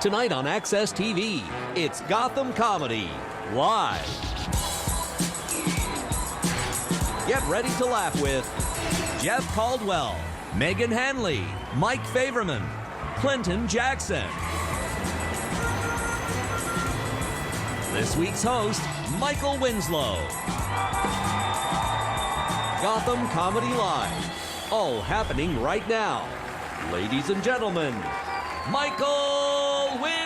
Tonight on Access TV, it's Gotham Comedy Live. Get ready to laugh with Jeff Caldwell, Meghan Hanley, Mike Faverman, Clinton Jackson. This week's host, Michael Winslow. Gotham Comedy Live, all happening right now. Ladies and gentlemen, Michael Winslow!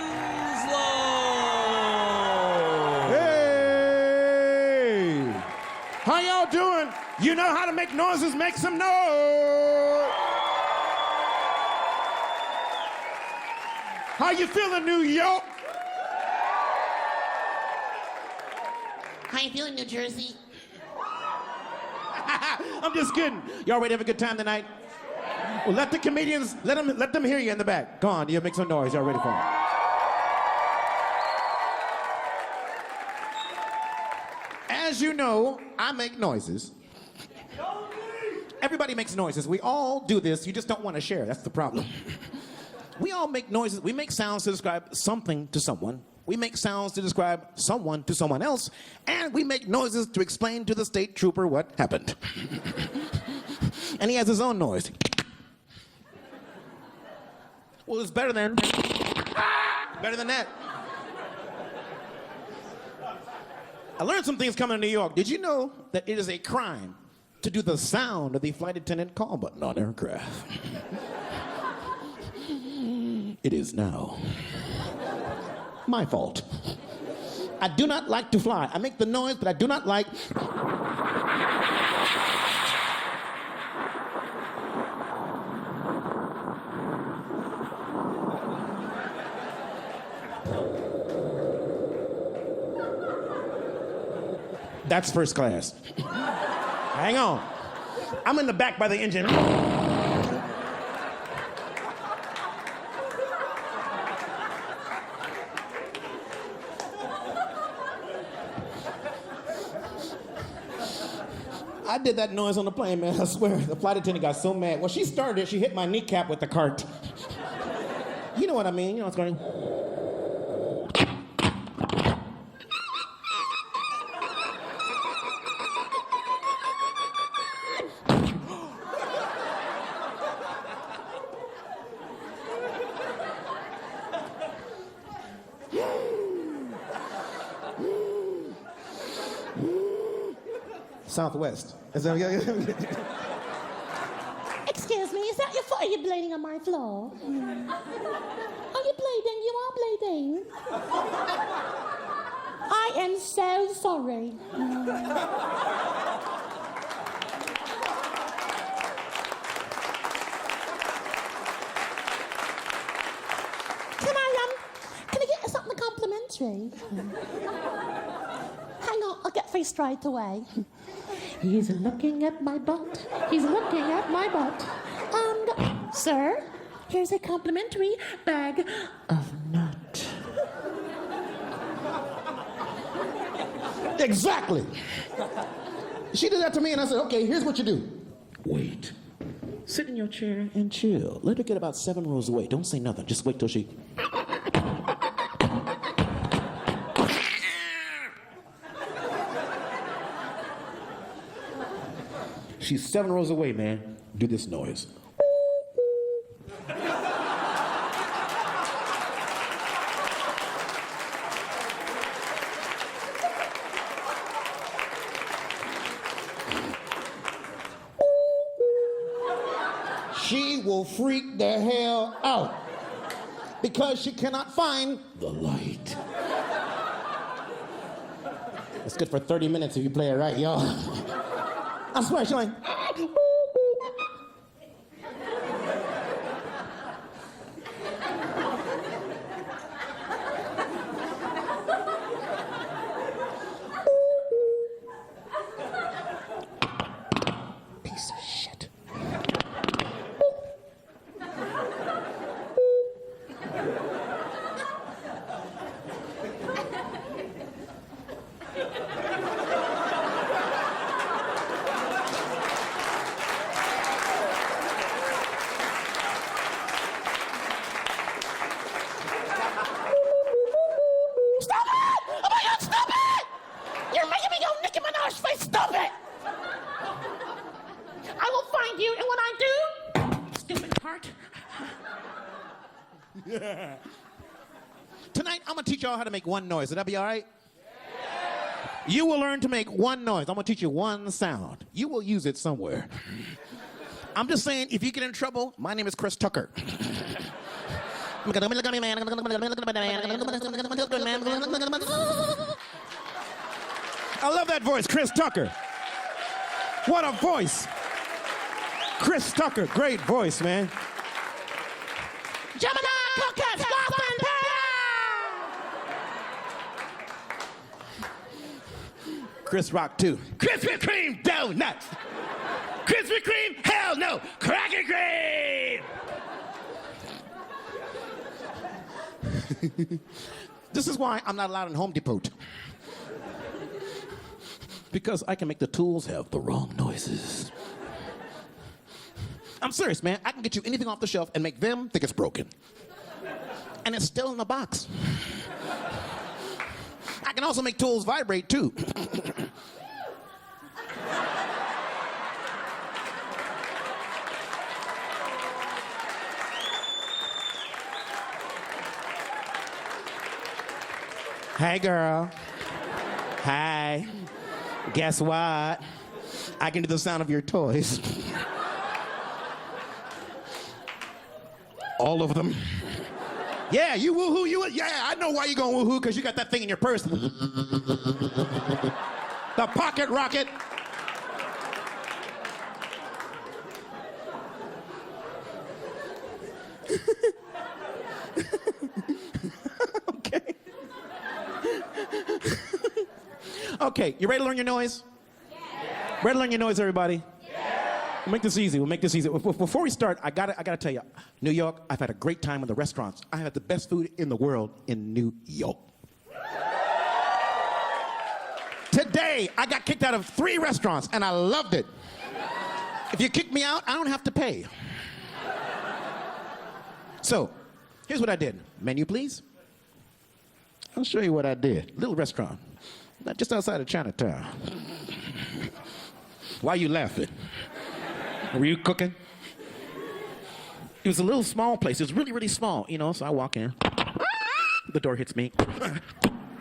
Hey! How y'all doing? You know how to make noises, make some noise! How you feeling, New York? How you feeling, New Jersey? I'm just kidding. Y'all ready to have a good time tonight? Well, let the comedians, let them hear you in the back. Go on, you make some noise. Y'all ready for it? As you know, I make noises. Everybody makes noises. We all do this. You just don't want to share. That's the problem. We all make noises. We make sounds to describe something to someone. We make sounds to describe someone to someone else. And we make noises to explain to the state trooper what happened. And he has his own noise. Well, it's better than that. I learned some things coming to New York. Did you know that it is a crime to do the sound of the flight attendant call button on aircraft? It is now my fault. I do not like to fly. I make the noise, but I do not like. That's first class. Hang on. I'm in the back by the engine. I did that noise on the plane, man. I swear. The flight attendant got so mad. Well, she started it. She hit my kneecap with the cart. You know what I mean? You know what's going on. Southwest. Excuse me, is that your foot? Are you bleeding on my floor? Are you bleeding? You are bleeding. I am so sorry. Can I get something complimentary? Hang on, I'll get free straight away. He's looking at my butt. He's looking at my butt. Sir, here's a complimentary bag of nut. Exactly. She did that to me, and I said, okay, here's what you do. Wait. Sit in your chair and chill. Let her get about 7 rows away. Don't say nothing. Just wait till she... She's 7 rows away, man. Do this noise. She will freak the hell out because she cannot find the light. It's good for 30 minutes if you play it right, y'all. I swear, she's like... Piece of shit. Tonight, I'm gonna teach y'all how to make one noise. Would that be all right? You will learn to make one noise. I'm gonna teach you one sound. You will use it somewhere. I'm just saying, if you get in trouble, my name is Chris Tucker. I love that voice, Chris Tucker. What a voice. Chris Tucker, great voice, man. Gemini, Coquette, Gotham, Chris Rock, too. Krispy Kreme donuts. Krispy Kreme, hell no. Cracker Kreme. This is why I'm not allowed in Home Depot. Because I can make the tools have the wrong noises. I'm serious, man. I can get you anything off the shelf and make them think it's broken. And it's still in the box. I can also make tools vibrate, too. Hey, girl. Hi. Guess what? I can do the sound of your toys. All of them. Yeah, you woohoo, yeah, I know why you're going woohoo, because you got that thing in your purse. The pocket rocket. Okay. Okay, you ready to learn your noise? Yeah. Ready to learn your noise, everybody? We'll make this easy. Before we start, I gotta tell you, New York, I've had a great time in the restaurants. I had the best food in the world in New York. Today, I got kicked out of 3 restaurants, and I loved it. If you kick me out, I don't have to pay. So, here's what I did. Menu, please. I'll show you what I did. Little restaurant, just outside of Chinatown. Why are you laughing? Were you cooking? It was a little small place. It was really, really small, you know, so I walk in. The door hits me.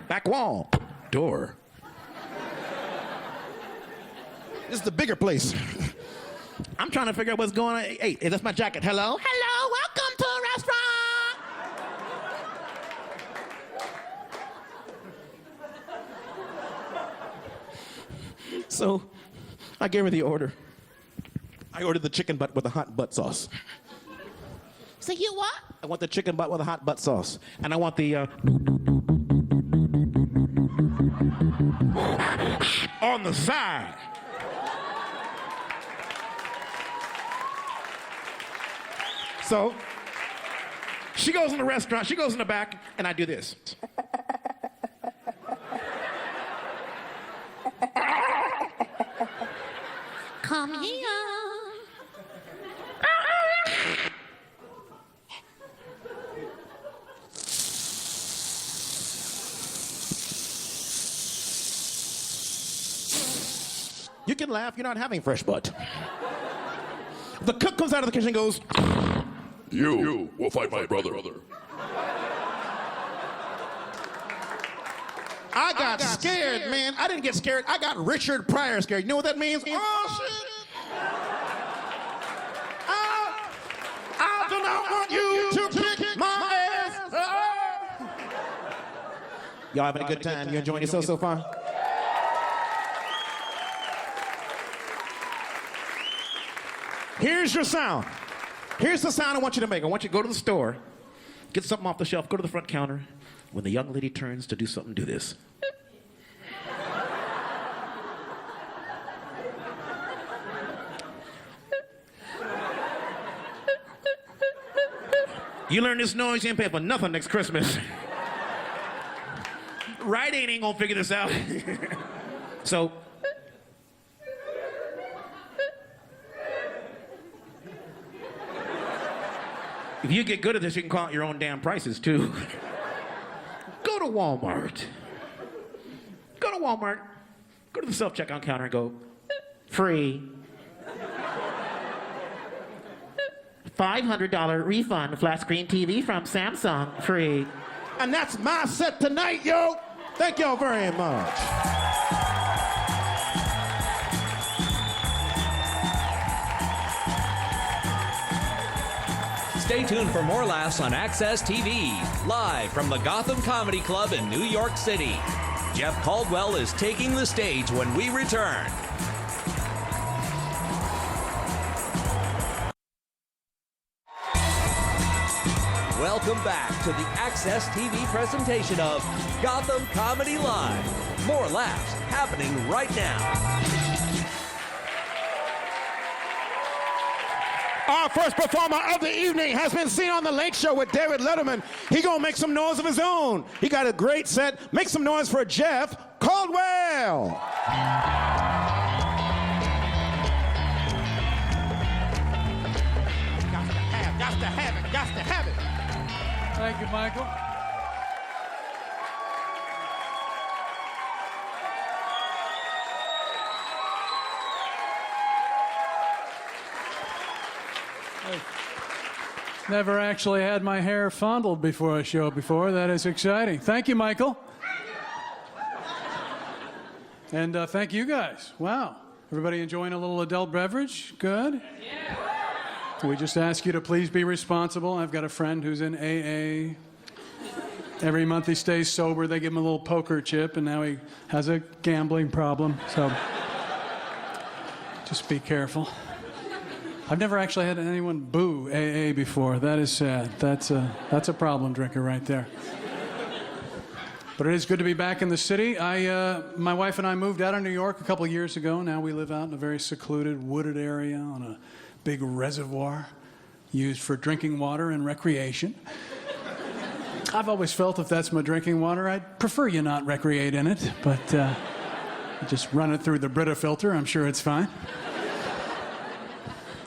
Back wall. Door. This is the bigger place. I'm trying to figure out what's going on. Hey, that's my jacket. Hello? Hello, welcome to a restaurant. So, I gave her the order. I ordered the chicken butt with the hot butt sauce. So you what? I want the chicken butt with a hot butt sauce. And I want the, on the side. So, she goes in the restaurant, she goes in the back, and I do this. Come here. You can laugh, you're not having fresh butt. The cook comes out of the kitchen and goes, You will fight my brother. I got scared, man. I didn't get scared. I got Richard Pryor scared. You know what that means? Oh, shit. I do not want you to kick my ass. Y'all having a good time? You enjoying yourself so far? Here's your sound. Here's the sound I want you to make. I want you to go to the store, get something off the shelf, go to the front counter. When the young lady turns to do something, do this. You learn this noise, you ain't pay for nothing next Christmas. Rite Aid ain't gonna figure this out. So, if you get good at this, you can call out your own damn prices, too. Go to Walmart. Go to Walmart. Go to the self-checkout counter and go, free. $500 refund flat screen TV from Samsung free. And that's my set tonight, yo. Thank y'all very much. Stay tuned for more laughs on Access TV, live from the Gotham Comedy Club in New York City. Jeff Caldwell is taking the stage when we return. Welcome back to the Access TV presentation of Gotham Comedy Live. More laughs happening right now. Our first performer of the evening has been seen on The Late Show with David Letterman. He gonna make some noise of his own. He got a great set. Make some noise for Jeff Caldwell. Got to have it. Thank you, Michael. I've never actually had my hair fondled before a show before. That is exciting. Thank you, Michael. And thank you guys. Wow. Everybody enjoying a little adult beverage? Good? Yeah. We just ask you to please be responsible. I've got a friend who's in AA. Every month he stays sober. They give him a little poker chip, and now he has a gambling problem. So just be careful. I've never actually had anyone boo AA before. That is sad. That's a problem drinker right there. But it is good to be back in the city. My wife and I moved out of New York a couple of years ago. Now we live out in a very secluded, wooded area on a big reservoir used for drinking water and recreation. I've always felt if that's my drinking water, I'd prefer you not recreate in it, but just run it through the Brita filter. I'm sure it's fine.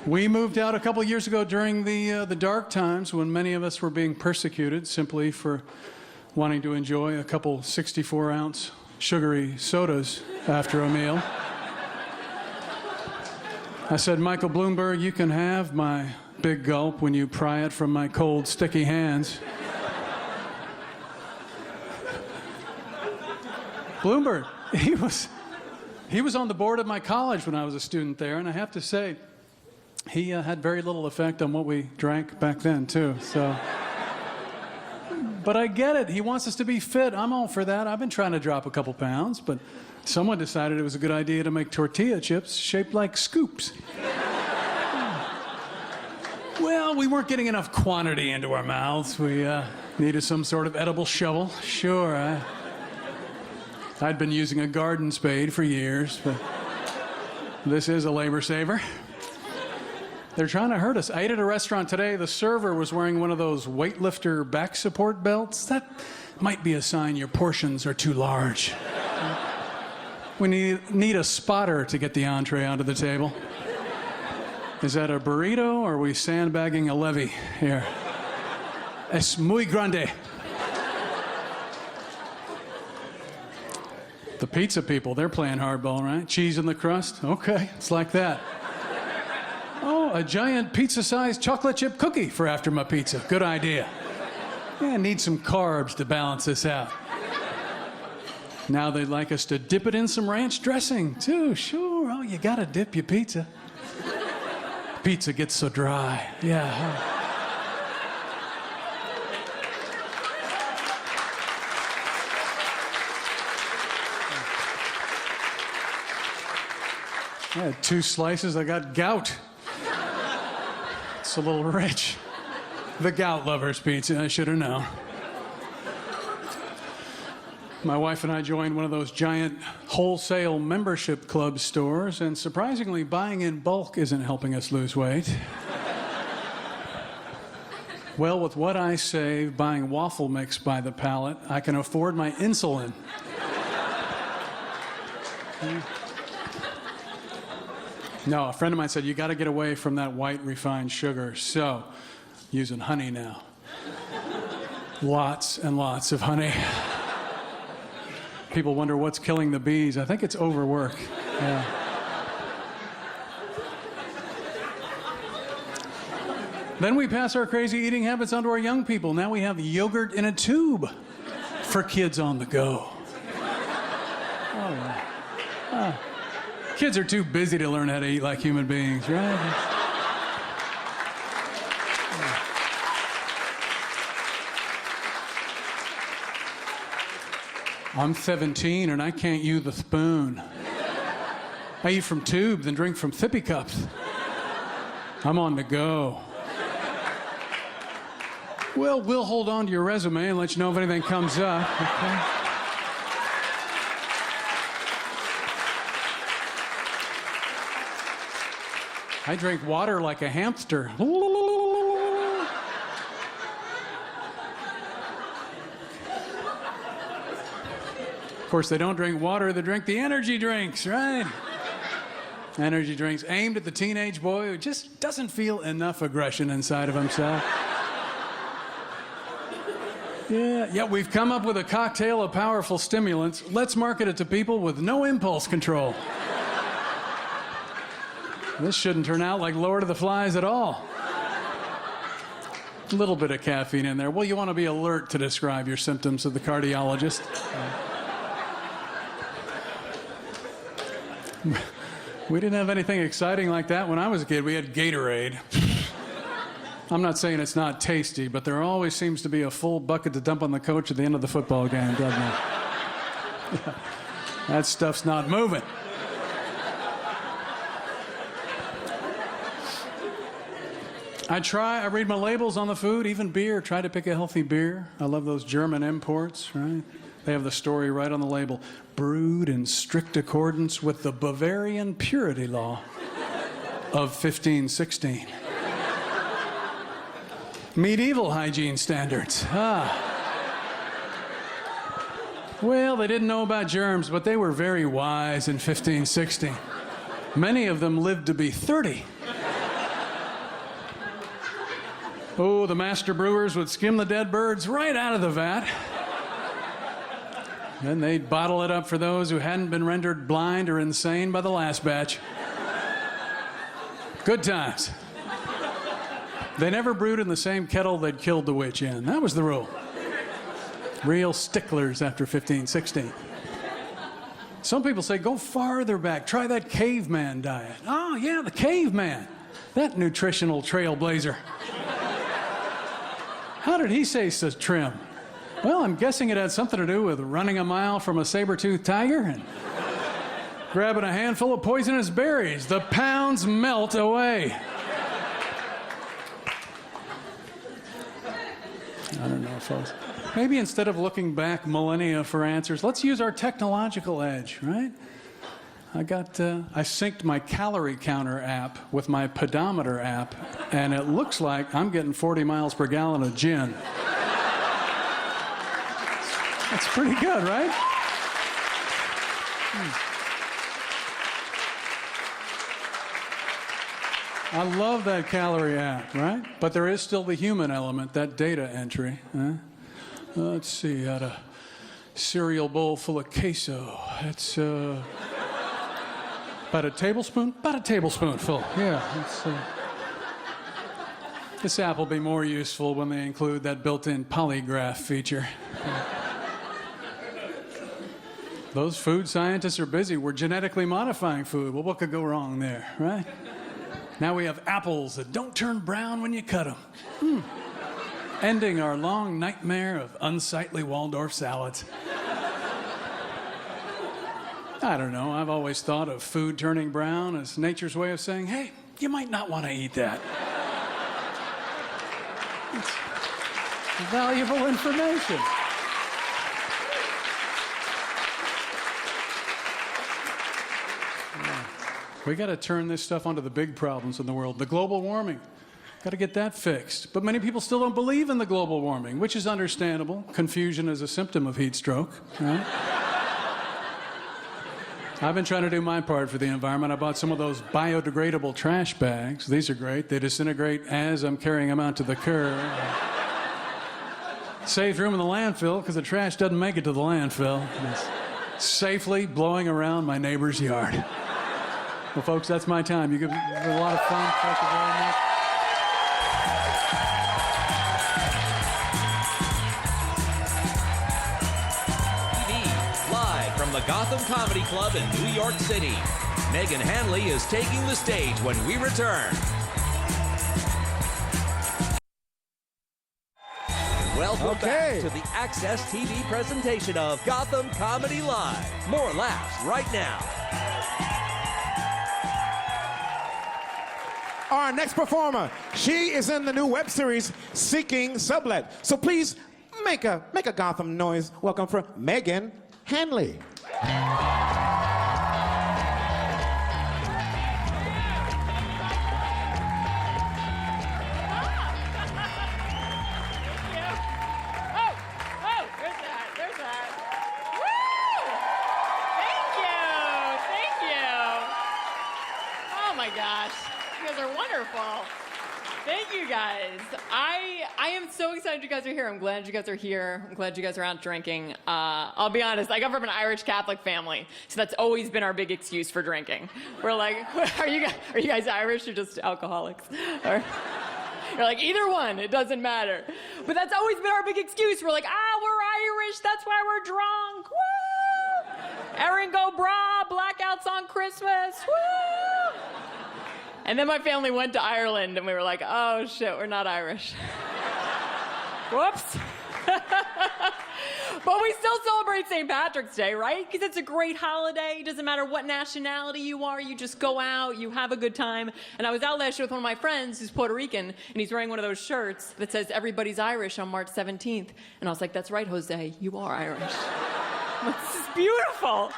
We moved out a couple of years ago during the dark times when many of us were being persecuted simply for wanting to enjoy a couple 64-ounce sugary sodas after a meal. I said, Michael Bloomberg, you can have my big gulp when you pry it from my cold, sticky hands. Bloomberg, he was on the board of my college when I was a student there, and I have to say, he had very little effect on what we drank back then, too. So, but I get it. He wants us to be fit. I'm all for that. I've been trying to drop a couple pounds, but someone decided it was a good idea to make tortilla chips shaped like scoops. Well, we weren't getting enough quantity into our mouths. We needed some sort of edible shovel. Sure, I'd been using a garden spade for years, but this is a labor saver. They're trying to hurt us. I ate at a restaurant today. The server was wearing one of those weightlifter back support belts. That might be a sign your portions are too large. We need a spotter to get the entree onto the table. Is that a burrito, or are we sandbagging a levy here? Es muy grande. The pizza people, they're playing hardball, right? Cheese in the crust? Okay, it's like that. Oh, a giant pizza-sized chocolate chip cookie for after my pizza. Good idea. Yeah, need some carbs to balance this out. Now they'd like us to dip it in some ranch dressing, too. Sure. Oh, you gotta dip your pizza. Pizza gets so dry. Yeah. I had 2 slices. I got gout. It's a little rich. The gout lover's pizza. I should have known. My wife and I joined one of those giant wholesale membership club stores, and surprisingly, buying in bulk isn't helping us lose weight. Well, with what I save buying waffle mix by the pallet, I can afford my insulin. No, a friend of mine said, you got to get away from that white refined sugar. So, using honey now. Lots and lots of honey. People wonder what's killing the bees. I think it's overwork. Yeah. Then we pass our crazy eating habits on to our young people. Now we have yogurt in a tube for kids on the go. Oh, yeah. Kids are too busy to learn how to eat like human beings, right? I'm 17 and I can't use the spoon. I eat from tubes and drink from sippy cups. I'm on the go. Well, we'll hold on to your resume and let you know if anything comes up, okay? I drink water like a hamster. Of course, they don't drink water, they drink the energy drinks, right? Energy drinks aimed at the teenage boy who just doesn't feel enough aggression inside of himself. Yeah, we've come up with a cocktail of powerful stimulants. Let's market it to people with no impulse control. This shouldn't turn out like Lord of the Flies at all. A little bit of caffeine in there. Well, you want to be alert to describe your symptoms to the cardiologist. We didn't have anything exciting like that when I was a kid. We had Gatorade. I'm not saying it's not tasty, but there always seems to be a full bucket to dump on the coach at the end of the football game, doesn't it? That stuff's not moving. I read my labels on the food, even beer. Try to pick a healthy beer. I love those German imports, right? They have the story right on the label. Brewed in strict accordance with the Bavarian purity law of 1516. Medieval hygiene standards. Well, they didn't know about germs, but they were very wise in 1516. Many of them lived to be 30. Oh, the master brewers would skim the dead birds right out of the vat. Then they'd bottle it up for those who hadn't been rendered blind or insane by the last batch. Good times. They never brewed in the same kettle they'd killed the witch in. That was the rule. Real sticklers after 1516. Some people say, go farther back. Try that caveman diet. Oh, yeah, the caveman. That nutritional trailblazer. How did he stay so trim? Well, I'm guessing it had something to do with running a mile from a saber-toothed tiger and grabbing a handful of poisonous berries. The pounds melt away. I don't know, folks. Maybe instead of looking back millennia for answers, let's use our technological edge, right? I synced my calorie counter app with my pedometer app, and it looks like I'm getting 40 miles per gallon of gin. That's pretty good, right? I love that calorie app, right? But there is still the human element, that data entry. Let's see, I had a cereal bowl full of queso. It's about a tablespoon full. Yeah. This app will be more useful when they include that built-in polygraph feature. Those food scientists are busy. We're genetically modifying food. Well, what could go wrong there, right? Now we have apples that don't turn brown when you cut them. Ending our long nightmare of unsightly Waldorf salads. I don't know. I've always thought of food turning brown as nature's way of saying, hey, you might not want to eat that. It's valuable information. We got to turn this stuff onto the big problems in the world. The global warming. Got to get that fixed. But many people still don't believe in the global warming, which is understandable. Confusion is a symptom of heat stroke, right? I've been trying to do my part for the environment. I bought some of those biodegradable trash bags. These are great. They disintegrate as I'm carrying them out to the curb. Saves room in the landfill because the trash doesn't make it to the landfill. It's safely blowing around my neighbor's yard. Well, folks, that's my time. You give me a lot of fun. Thank you very much. the Gotham Comedy Club in New York City. Meghan Hanley is taking the stage when we return. Welcome back to the Access TV presentation of Gotham Comedy Live. More laughs right now. Our next performer, she is in the new web series Seeking Sublet. So please make a Gotham noise. Welcome for Meghan Hanley. Thank you guys. I am so excited you guys are here. I'm glad you guys are here. I'm glad you guys are out drinking. I'll be honest, I come from an Irish Catholic family, so that's always been our big excuse for drinking. We're like, are you guys Irish or just alcoholics? Or, you're like, either one, it doesn't matter. But that's always been our big excuse. We're like, we're Irish, that's why we're drunk. Woo! Erin go bra, blackouts on Christmas. Woo! And then my family went to Ireland, and we were like, oh, shit, we're not Irish. Whoops. But we still celebrate St. Patrick's Day, right? Because it's a great holiday. It doesn't matter what nationality you are. You just go out, you have a good time. And I was out last year with one of my friends who's Puerto Rican, and he's wearing one of those shirts that says, everybody's Irish on March 17th. And I was like, that's right, Jose, you are Irish. I'm like, this is beautiful.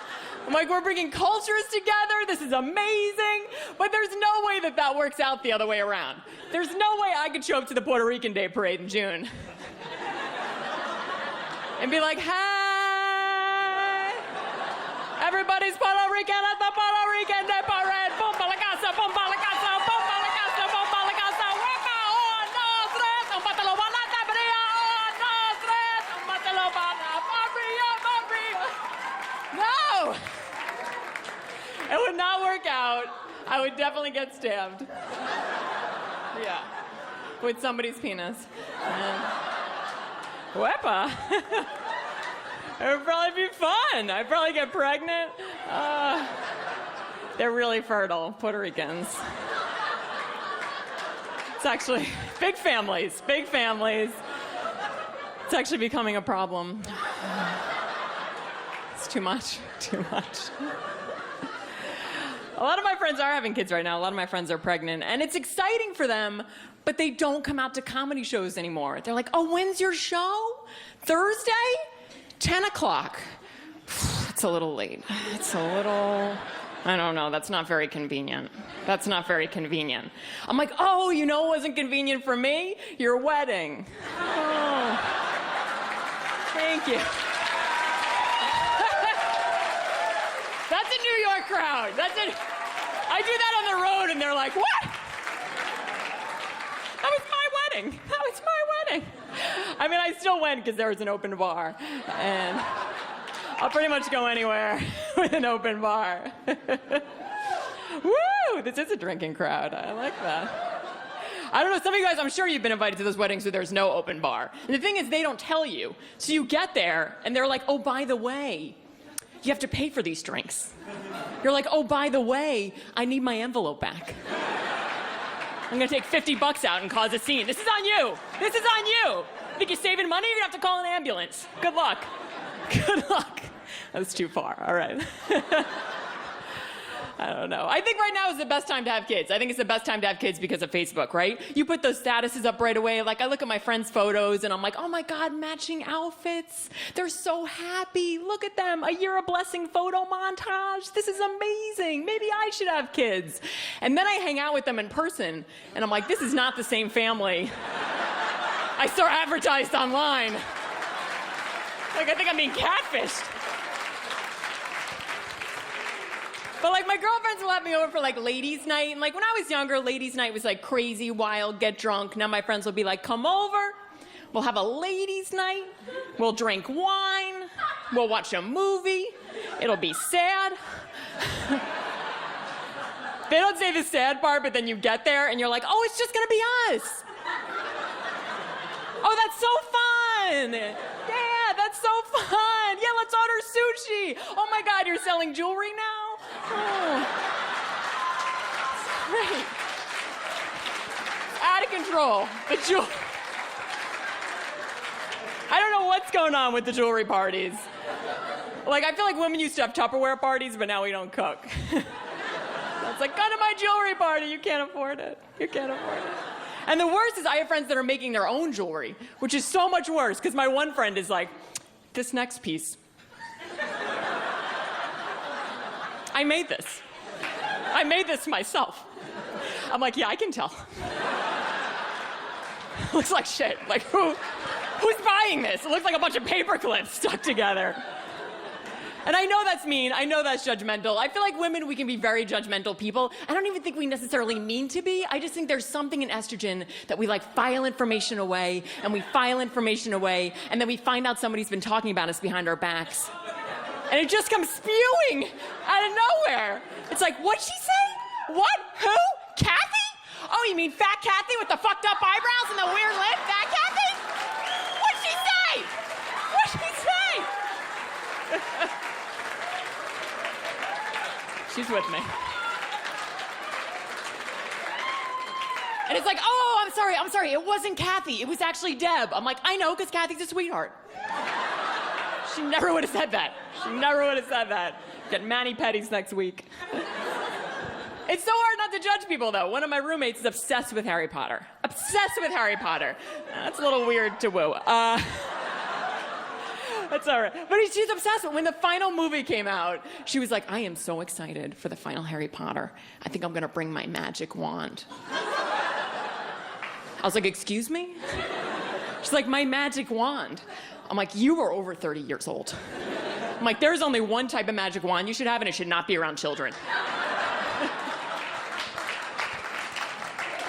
I'm like, we're bringing cultures together. This is amazing. But there's no way that works out the other way around. There's no way I could show up to the Puerto Rican Day Parade in June and be like, hey, everybody's Puerto Rican at the Puerto Rican Day Parade. Boom, pa la casa, boom, pa la casa, boom, pa la casa, boom, pa la casa. Wepa, un, dos, tres, un patelo para la tabría, un, dos, tres, un patelo para Fabria, Fabria. No! It would not work out. I would definitely get stabbed. Yeah. With somebody's penis. Wepa. It would probably be fun. I'd probably get pregnant. They're really fertile, Puerto Ricans. It's actually big families, big families. It's actually becoming a problem. It's too much, too much. A lot of my friends are having kids right now. A lot of my friends are pregnant, and it's exciting for them, but they don't come out to comedy shows anymore. They're like, oh, when's your show? Thursday? 10 o'clock. It's a little late. It's a little, I don't know, that's not very convenient. That's not very convenient. I'm like, oh, you know what wasn't convenient for me? Your wedding. Oh. Thank you. That's a New York crowd. I do that on the road, and they're like, what? That was my wedding. That was my wedding. I mean, I still went because there was an open bar. And I'll pretty much go anywhere with an open bar. Woo! This is a drinking crowd. I like that. I don't know, some of you guys, I'm sure you've been invited to those weddings where there's no open bar. And the thing is, they don't tell you. So you get there, and they're like, oh, by the way, you have to pay for these drinks. You're like, oh, by the way, I need my envelope back. I'm gonna take $50 out and cause a scene. This is on you. This is on you. Think you're saving money? You're gonna have to call an ambulance. Good luck. Good luck. That's too far. All right. I don't know. I think right now is the best time to have kids. I think it's the best time to have kids because of Facebook, right? You put those statuses up right away. Like, I look at my friends' photos, and I'm like, oh my God, matching outfits. They're so happy. Look at them. A year of blessing photo montage. This is amazing. Maybe I should have kids. And then I hang out with them in person, and I'm like, this is not the same family I saw advertised online. Like, I think I'm being catfished. But like, my girlfriends will have me over for like ladies' night. And like, when I was younger, ladies' night was like crazy, wild, get drunk. Now my friends will be like, come over. We'll have a ladies' night. We'll drink wine. We'll watch a movie. It'll be sad. They don't say the sad part, but then you get there and you're like, oh, it's just gonna be us. Oh, that's so fun. Yeah, that's so fun. Yeah, let's order sushi. Oh my God, you're selling jewelry now? Oh. Great. Out of control. The jewelry. I don't know what's going on with the jewelry parties. Like, I feel like women used to have Tupperware parties, but now we don't cook. It's like, go to my jewelry party. You can't afford it. You can't afford it. And the worst is I have friends that are making their own jewelry, which is so much worse, because my one friend is like, this next piece. I made this. I made this myself. I'm like, yeah, I can tell. Looks like shit. Like, who's buying this? It looks like a bunch of paper clips stuck together. And I know that's mean. I know that's judgmental. I feel like women, we can be very judgmental people. I don't even think we necessarily mean to be. I just think there's something in estrogen that we like file information away, and we file information away, and then we find out somebody's been talking about us behind our backs. And it just comes spewing out of nowhere. It's like, what'd she say? What? Who? Kathy? Oh, you mean Fat Kathy with the fucked up eyebrows and the weird lip? Fat Kathy? What'd she say? What'd she say? She's with me. And it's like, oh, I'm sorry. It wasn't Kathy. It was actually Deb. I'm like, I know, because Kathy's a sweetheart. She never would have said that. She never would have said that. Get mani-pedis next week. It's so hard not to judge people, though. One of my roommates is obsessed with Harry Potter. Obsessed with Harry Potter. That's a little weird to woo. That's all right. But she's obsessed with it. When the final movie came out, she was like, I am so excited for the final Harry Potter. I think I'm going to bring my magic wand. I was like, excuse me? She's like, my magic wand. I'm like, you are over 30 years old. I'm like, there's only one type of magic wand you should have, and it should not be around children.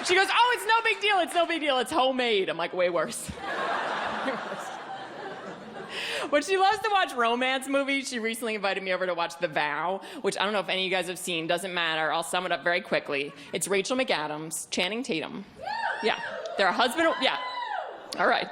She goes, oh, it's no big deal. It's no big deal. It's homemade. I'm like, way worse. Way worse. But she loves to watch romance movies. She recently invited me over to watch The Vow, which I don't know if any of you guys have seen. Doesn't matter. I'll sum it up very quickly. It's Rachel McAdams, Channing Tatum. Yeah. They're a husband. Yeah. All right.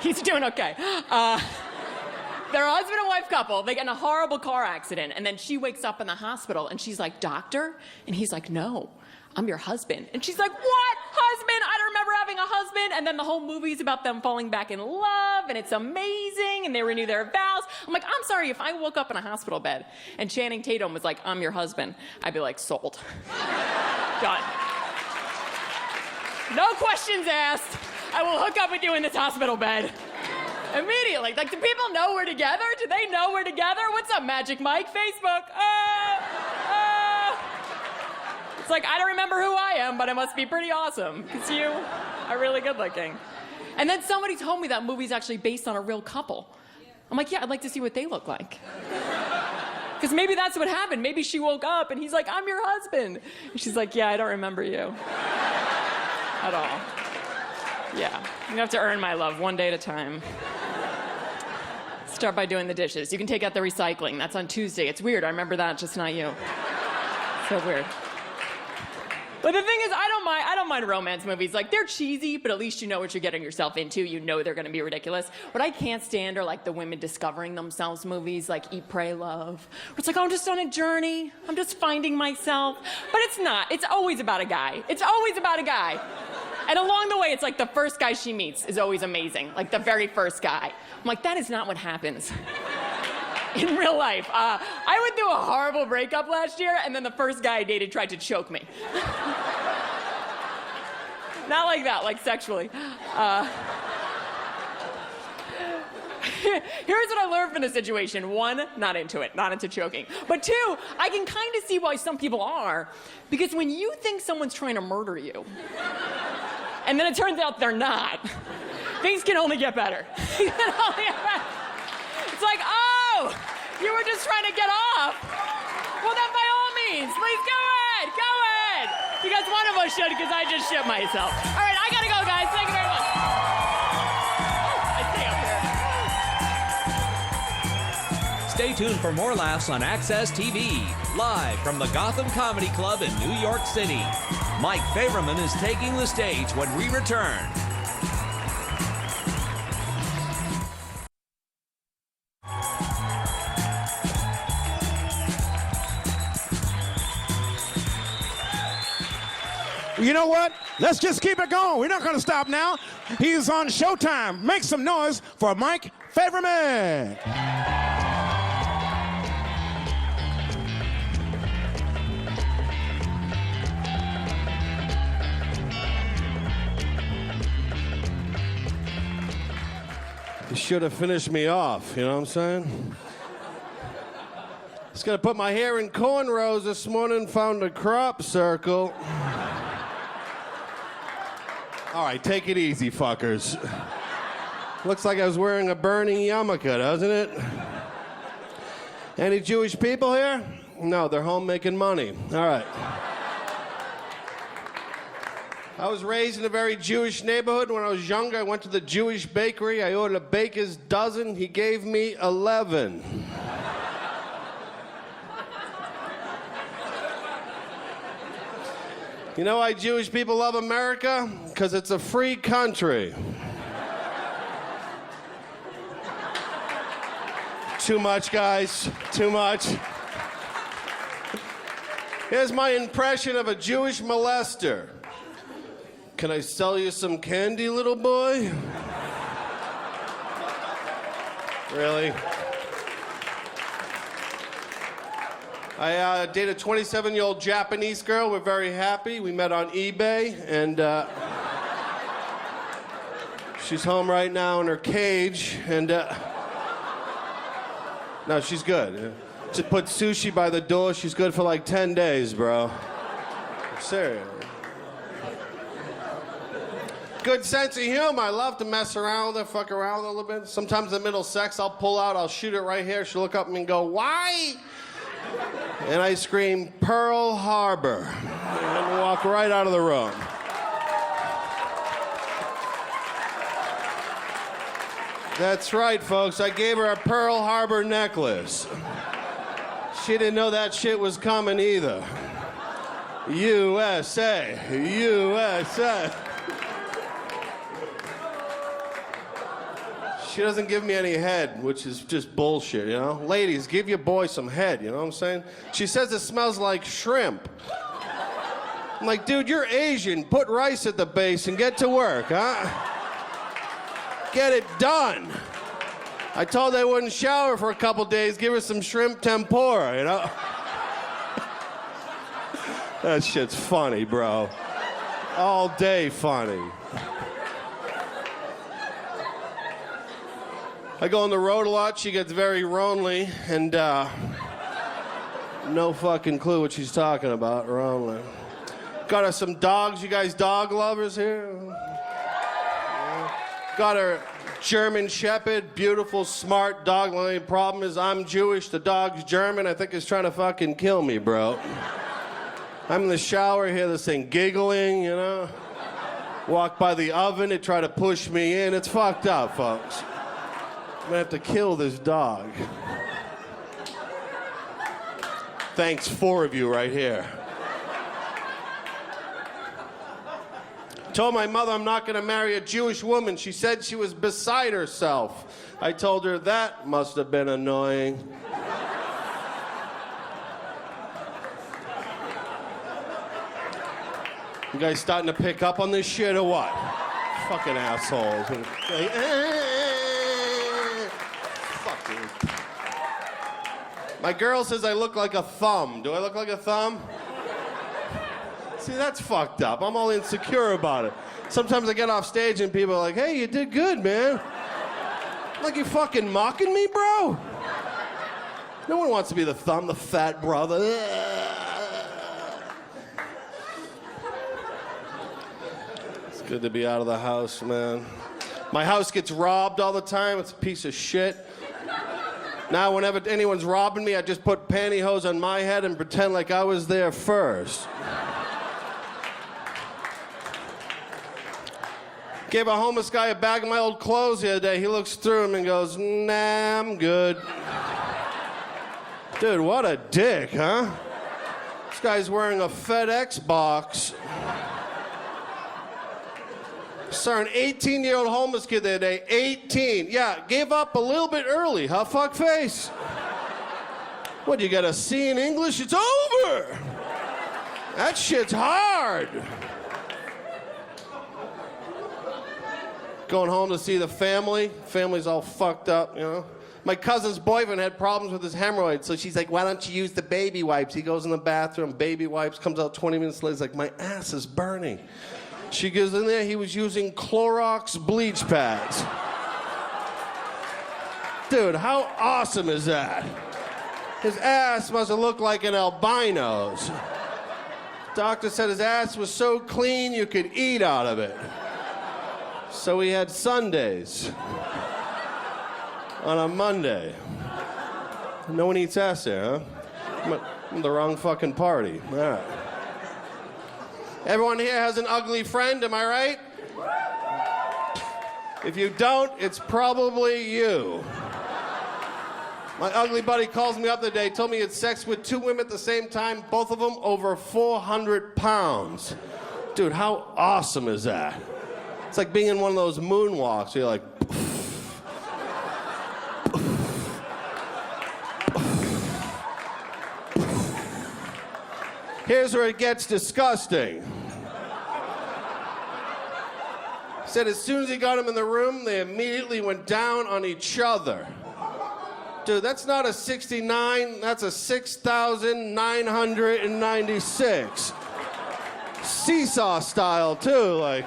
He's doing okay. They're a husband and wife couple. They get in a horrible car accident, and then she wakes up in the hospital, and she's like, doctor? And he's like, no, I'm your husband. And she's like, what? Husband? I don't remember having a husband. And then the whole movie's about them falling back in love, and it's amazing, and they renew their vows. I'm like, I'm sorry, if I woke up in a hospital bed and Channing Tatum was like, I'm your husband, I'd be like, sold. Done. No questions asked. I will hook up with you in this hospital bed. Immediately. Like, do people know we're together? Do they know we're together? What's up, Magic Mike? Facebook. It's like, I don't remember who I am, but it must be pretty awesome, because you are really good looking. And then somebody told me that movie's actually based on a real couple. I'm like, yeah, I'd like to see what they look like. Because maybe that's what happened. Maybe she woke up and he's like, I'm your husband. And she's like, yeah, I don't remember you at all. Yeah, you have to earn my love one day at a time. Start by doing the dishes. You can take out the recycling. That's on Tuesday. It's weird. I remember that, just not you. So weird. But the thing is, I don't mind romance movies. Like, they're cheesy, but at least you know what you're getting yourself into. You know they're gonna be ridiculous. What I can't stand are like the women discovering themselves movies, like Eat, Pray, Love. Where it's like, oh, I'm just on a journey. I'm just finding myself. But it's not. It's always about a guy. It's always about a guy. And along the way, it's like the first guy she meets is always amazing. Like the very first guy. I'm like, that is not what happens in real life. I went through a horrible breakup last year, and then the first guy I dated tried to choke me. Not like that, like sexually. Here's what I learned from the situation. One, not into it, not into choking. But two, I can kind of see why some people are, because when you think someone's trying to murder you, and then it turns out they're not, things can only get better. It's like, oh, you were just trying to get off. Well, then by all means, please go ahead, go ahead. Because one of us should, because I just shit myself. All right, I gotta go, guys. Thank you very much. I stay up here. Stay tuned for more laughs on Access TV, live from the Gotham Comedy Club in New York City. Mike Faverman is taking the stage when we return. You know what? Let's just keep it going. We're not going to stop now. He's on Showtime. Make some noise for Mike Faverman. You should have finished me off, you know what I'm saying? I was gonna put my hair in cornrows this morning, found a crop circle. All right, take it easy, fuckers. Looks like I was wearing a burning yarmulke, doesn't it? Any Jewish people here? No, they're home making money. All right. I was raised in a very Jewish neighborhood. When I was younger, I went to the Jewish bakery. I ordered a baker's dozen. He gave me 11. You know why Jewish people love America? Because it's a free country. Too much, guys. Too much. Here's my impression of a Jewish molester. Can I sell you some candy, little boy? Really? I dated a 27-year-old Japanese girl. We're very happy. We met on eBay, and she's home right now in her cage, and no, she's good. Just put sushi by the door. She's good for like 10 days, bro. I'm serious. Good sense of humor. I love to mess around with her, fuck around with her a little bit. Sometimes in the middle of sex, I'll pull out, I'll shoot it right here. She'll look up at me and go, "Why?" And I scream, "Pearl Harbor," and walk right out of the room. That's right, folks. I gave her a Pearl Harbor necklace. She didn't know that shit was coming either. USA, USA. She doesn't give me any head, which is just bullshit, you know? Ladies, give your boy some head, you know what I'm saying? She says it smells like shrimp. I'm like, dude, you're Asian. Put rice at the base and get to work, huh? Get it done. I told her I wouldn't shower for a couple days. Give her some shrimp tempura, you know? That shit's funny, bro. All day funny. I go on the road a lot. She gets very lonely, and no fucking clue what she's talking about. Lonely. Got her some dogs. You guys dog lovers here? Yeah. Got her German Shepherd, beautiful, smart dog. The only problem is I'm Jewish. The dog's German. I think he's trying to fucking kill me, bro. I'm in the shower, hear this thing giggling, you know? Walk by the oven, it try to push me in. It's fucked up, folks. I'm gonna have to kill this dog. Thanks, 4 of you right here. Told my mother I'm not gonna marry a Jewish woman. She said she was beside herself. I told her that must have been annoying. You guys starting to pick up on this shit or what? Fucking assholes. Fuck you. My girl says I look like a thumb. Do I look like a thumb? See, that's fucked up. I'm all insecure about it. Sometimes I get off stage and people are like, "Hey, you did good, man." Like, you fucking mocking me, bro? No one wants to be the thumb, the fat brother. It's good to be out of the house, man. My house gets robbed all the time. It's a piece of shit. Now, whenever anyone's robbing me, I just put pantyhose on my head and pretend like I was there first. Gave a homeless guy a bag of my old clothes the other day. He looks through them and goes, "Nah, I'm good." Dude, what a dick, huh? This guy's wearing a FedEx box. Saw an 18-year-old homeless kid the other day. 18. Yeah, gave up a little bit early, huh, fuckface? What, you got a C in English? It's over. That shit's hard. Going home to see the family. Family's all fucked up, you know. My cousin's boyfriend had problems with his hemorrhoids, so she's like, why don't you use the baby wipes? He goes in the bathroom, baby wipes, comes out 20 minutes later, he's like, my ass is burning. She goes in there, he was using Clorox bleach pads. Dude, how awesome is that? His ass must have looked like an albino's. Doctor said his ass was so clean you could eat out of it. So he had Sundays on a Monday. No one eats ass there, huh? I'm at the wrong fucking party. All right. Everyone here has an ugly friend, am I right? If you don't, it's probably you. My ugly buddy calls me up the other day, told me he had sex with 2 women at the same time, both of them over 400 pounds. Dude, how awesome is that? It's like being in one of those moonwalks where you're like, here's where it gets disgusting. He said as soon as he got him in the room, they immediately went down on each other. Dude, that's not a 69, that's a 6,996. Seesaw style, too, like.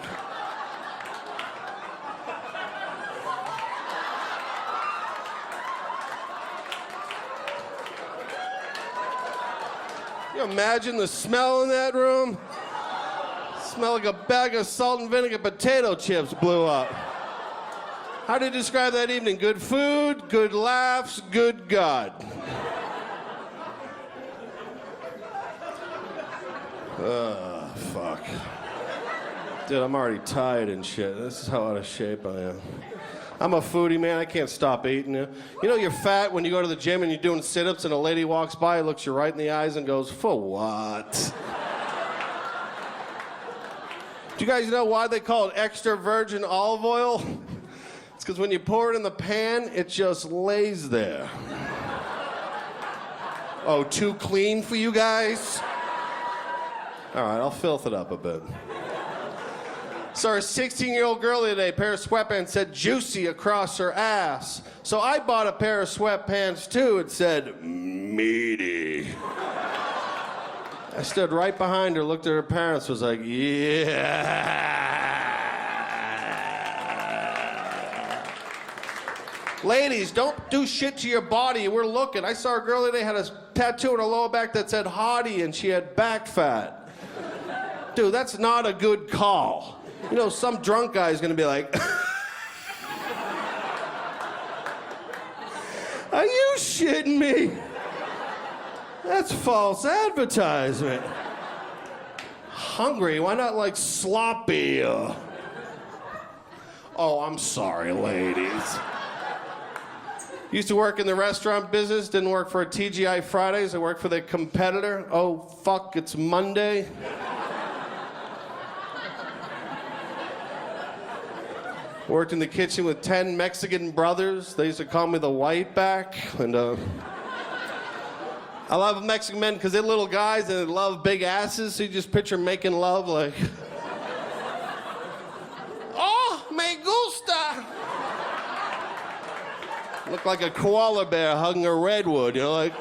You imagine the smell in that room? Smell like a bag of salt and vinegar potato chips blew up. How do you describe that evening? Good food, good laughs, good God. Fuck. Dude, I'm already tired and shit. This is how out of shape I am. I'm a foodie, man. I can't stop eating. You know you're fat when you go to the gym and you're doing sit-ups and a lady walks by, looks you right in the eyes and goes, for what? Do you guys know why they call it extra virgin olive oil? It's because when you pour it in the pan, it just lays there. Oh, too clean for you guys? All right, I'll filth it up a bit. Saw a 16-year-old girl the other day, a pair of sweatpants said juicy across her ass. So I bought a pair of sweatpants too. It said meaty. I stood right behind her, looked at her parents, was like, yeah. Ladies, don't do shit to your body. We're looking. I saw a girl the other day had a tattoo on her lower back that said hottie and she had back fat. Dude, that's not a good call. You know, some drunk guy's gonna be like, are you shitting me? That's false advertisement. Hungry, why not like sloppy? Oh, I'm sorry, ladies. Used to work in the restaurant business, didn't work for a TGI Fridays, I worked for their competitor. Oh, fuck, it's Monday. Worked in the kitchen with 10 Mexican brothers. They used to call me the white back. And I love Mexican men because they're little guys and they love big asses. So you just picture making love like, oh, me gusta. Look like a koala bear hugging a redwood, you know, like.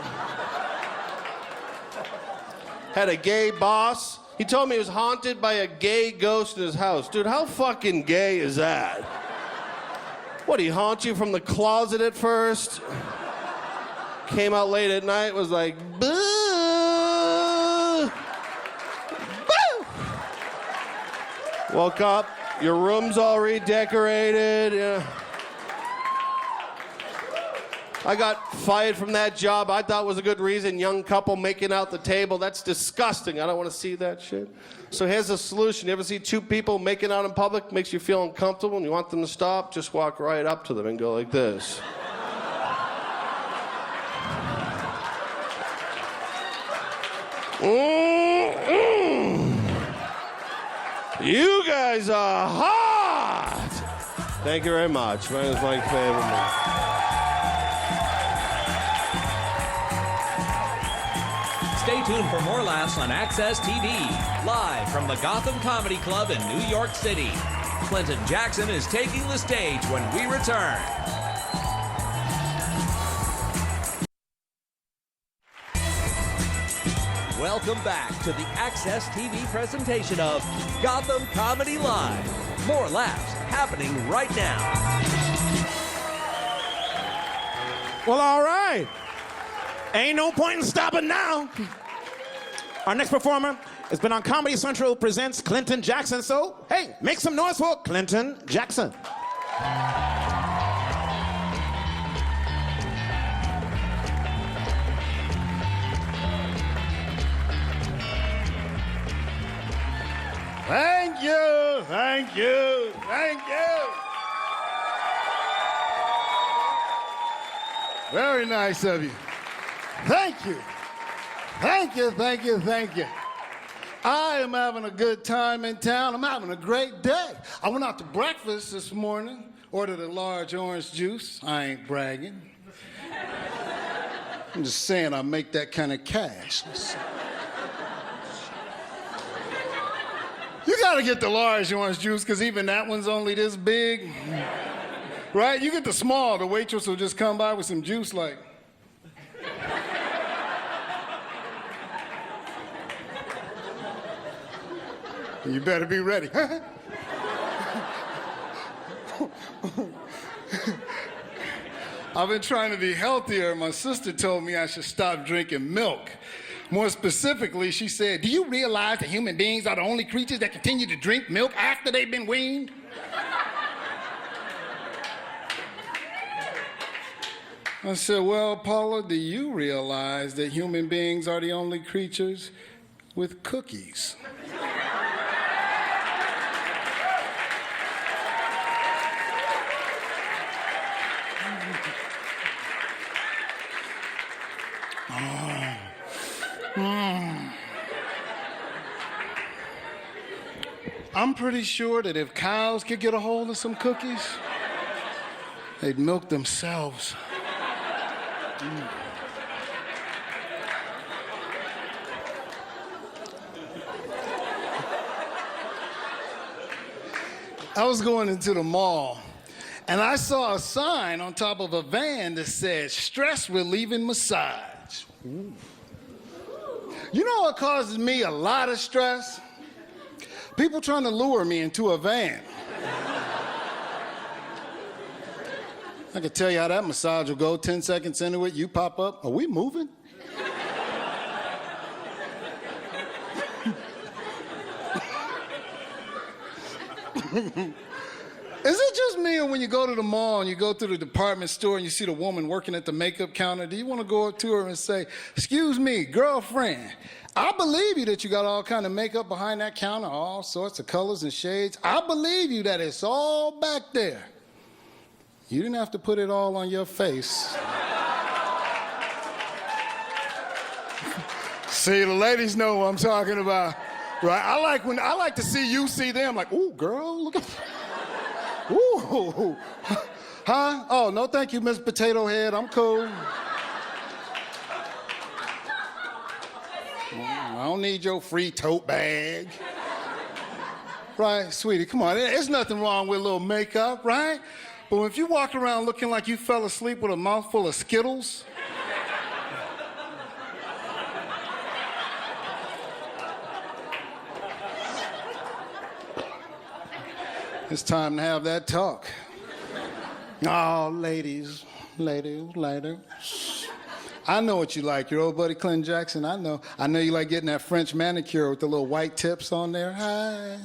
Had a gay boss. He told me he was haunted by a gay ghost in his house. Dude, how fucking gay is that? What, he haunt you from the closet at first? Came out late at night, was like, boo! Boo! Woke up, your room's all redecorated. Yeah. I got fired from that job. I thought was a good reason. Young couple making out the table. That's disgusting. I don't want to see that shit. So here's a solution. You ever see two people making out in public? Makes you feel uncomfortable and you want them to stop? Just walk right up to them and go like this. You guys are hot! Thank you very much. My name is Mike Faverman. Stay tuned for more laughs on Access TV, live from the Gotham Comedy Club in New York City. Clinton Jackson is taking the stage when we return. Welcome back to the Access TV presentation of Gotham Comedy Live. More laughs happening right now. Well, all right. Ain't no point in stopping now. Our next performer has been on Comedy Central Presents Clinton Jackson. So, hey, make some noise for Clinton Jackson. Thank you, thank you, thank you. Very nice of you. Thank you. Thank you, thank you, thank you. I am having a good time in town. I'm having a great day. I went out to breakfast this morning, ordered a large orange juice. I ain't bragging. I'm just saying I make that kind of cash. You gotta get the large orange juice, because even that one's only this big. Right? You get the small, the waitress will just come by with some juice like. You better be ready. I've been trying to be healthier. My sister told me I should stop drinking milk. More specifically, she said, do you realize that human beings are the only creatures that continue to drink milk after they've been weaned? I said, well, Paula, do you realize that human beings are the only creatures with cookies? I'm pretty sure that if cows could get a hold of some cookies, they'd milk themselves. I was going into the mall, and I saw a sign on top of a van that said, stress relieving massage. Ooh. You know what causes me a lot of stress? People trying to lure me into a van. I can tell you how that massage will go. 10 seconds into it, you pop up. Are we moving? Is it just me, or when you go to the mall and you go through the department store and you see the woman working at the makeup counter, do you want to go up to her and say, excuse me, girlfriend, I believe you that you got all kind of makeup behind that counter, all sorts of colors and shades. I believe you that it's all back there. You didn't have to put it all on your face. See, the ladies know what I'm talking about, right? I like to see you see them, like, ooh, girl, look at, ooh, huh? Oh, no, thank you, Miss Potato Head, I'm cool. I don't need your free tote bag. Right, sweetie, come on. There's nothing wrong with a little makeup, right? But if you walk around looking like you fell asleep with a mouthful of Skittles, it's time to have that talk. Oh, ladies. I know what you like, your old buddy Clinton Jackson. I know you like getting that French manicure with the little white tips on there. Hi.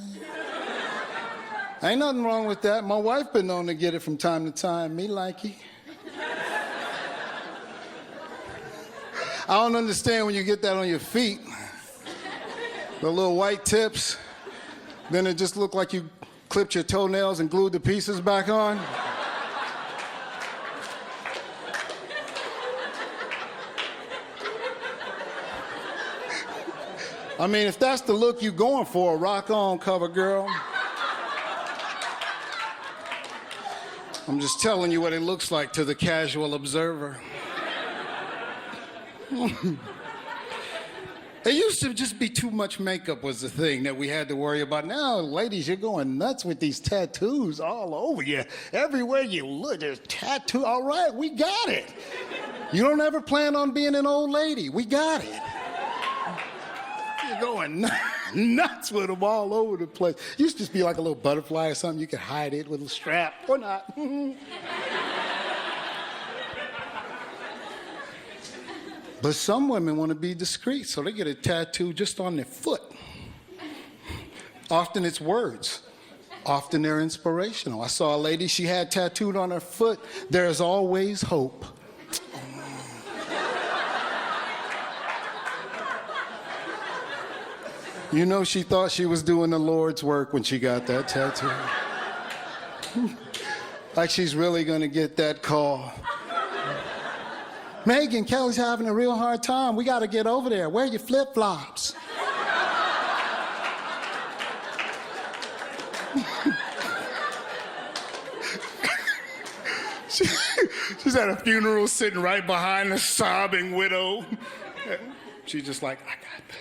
Ain't nothing wrong with that. My wife been known to get it from time to time. Me likey. I don't understand when you get that on your feet. The little white tips. Then it just looked like you clipped your toenails and glued the pieces back on. I mean, if that's the look you going for, rock on, cover girl. I'm just telling you what it looks like to the casual observer. It used to just be too much makeup was the thing that we had to worry about. Now, ladies, you're going nuts with these tattoos all over you. Everywhere you look, there's tattoo. All right, we got it. You don't ever plan on being an old lady. We got it. You're going nuts with them all over the place. Used to just be like a little butterfly or something. You could hide it with a strap or not. But some women want to be discreet, so they get a tattoo just on their foot. Often it's words. Often they're inspirational. I saw a lady, she had tattooed on her foot, "There's always hope." You know, she thought she was doing the Lord's work when she got that tattoo. Like she's really gonna get that call. "Meghan, Kelly's having a real hard time. We gotta get over there. Wear your flip-flops." She's at a funeral sitting right behind the sobbing widow. She's just like, "I got this."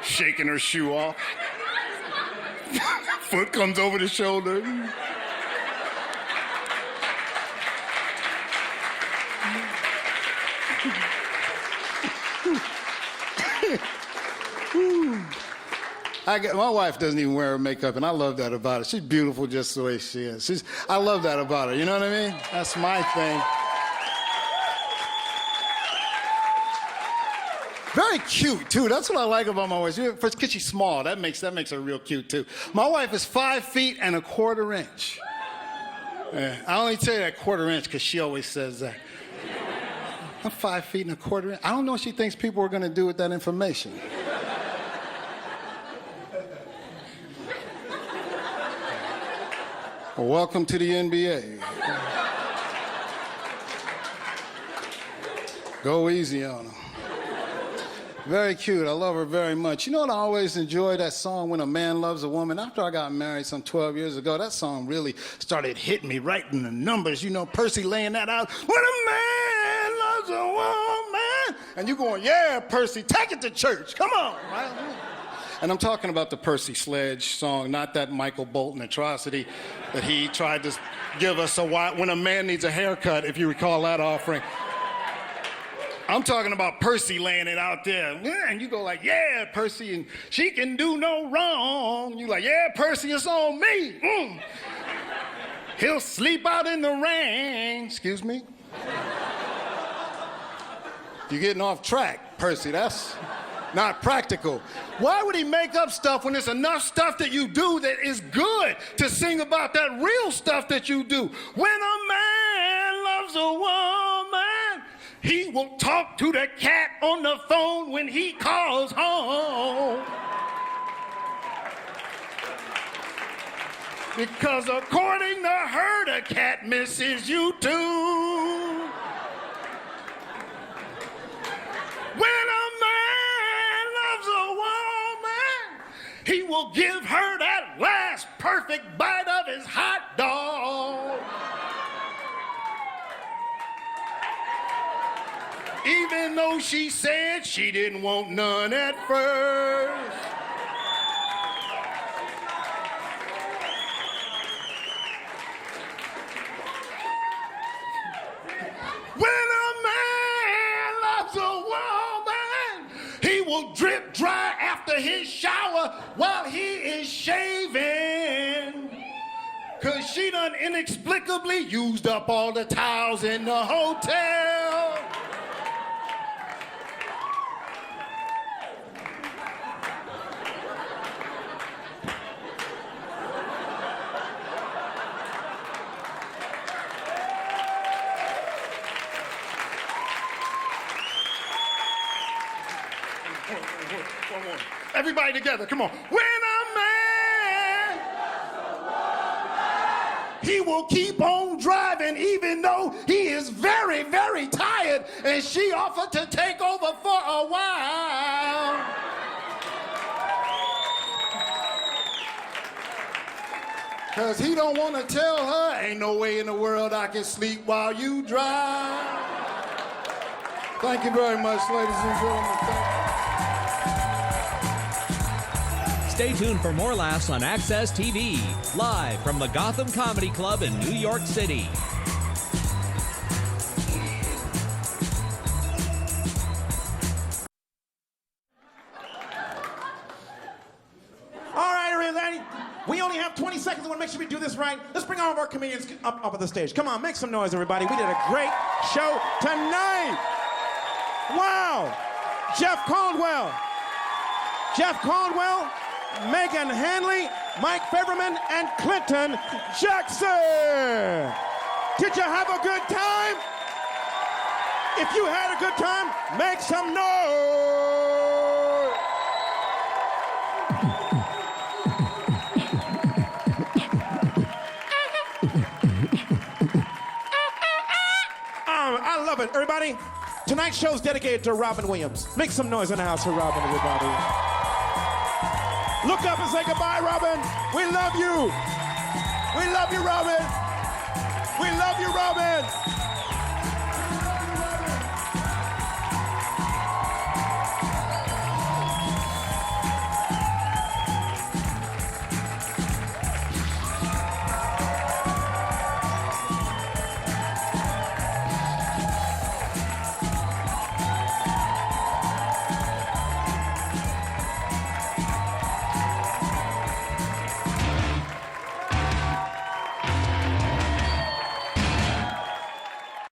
Shaking her shoe off. Foot comes over the shoulder. My wife doesn't even wear her makeup, and I love that about her. She's beautiful just the way she is. I love that about her, you know what I mean? That's my thing. Very cute, too. That's what I like about my wife. First, because she's small. That makes her real cute, too. My wife is 5 feet and 1/4 inch. Yeah, I only tell you that 1/4 inch because she always says that. I'm 5 feet and 1/4 inch. I don't know what she thinks people are going to do with that information. Well, welcome to the NBA. Go easy on her. Very cute. I love her very much. You know what I always enjoy? That song, "When a Man Loves a Woman." After I got married some 12 years ago, that song really started hitting me right in the numbers. You know, Percy laying that out. "When a man loves a woman." And you going, "Yeah, Percy, take it to church. Come on." Right? And I'm talking about the Percy Sledge song, not that Michael Bolton atrocity that he tried to give us a while. "When a Man Needs a Haircut," if you recall that offering. I'm talking about Percy laying it out there. And you go like, "Yeah, Percy, and she can do no wrong." You like, "Yeah, Percy, it's on me. He'll sleep out in the rain." Excuse me? You're getting off track, Percy. That's not practical. Why would he make up stuff when there's enough stuff that you do that is good to sing about that real stuff that you do? When a man loves a woman, he will talk to the cat on the phone when he calls home. Because according to her, the cat misses you too. When a man loves a woman, he will give her that last perfect bite of his hot dog. Even though she said she didn't want none at first. When a man loves a woman, he will drip dry after his shower while he is shaving. 'Cause she done inexplicably used up all the towels in the hotel. Everybody together, come on. When a man, he will keep on driving even though he is very, very tired, and she offered to take over for a while. Cause he don't want to tell her, ain't no way in the world I can sleep while you drive. Thank you very much, ladies and gentlemen. Thank you. Stay tuned for more laughs on Access TV, live from the Gotham Comedy Club in New York City. All right, everybody. We only have 20 seconds. I want to make sure we do this right. Let's bring all of our comedians up on the stage. Come on, make some noise, everybody. We did a great show tonight. Wow. Jeff Caldwell, Meghan Hanley, Mike Faverman, and Clinton Jackson. Did you have a good time? If you had a good time, make some noise. I love it, everybody. Tonight's show's dedicated to Robin Williams. Make some noise in the house for Robin, everybody. Look up and say goodbye, Robin. We love you. We love you, Robin.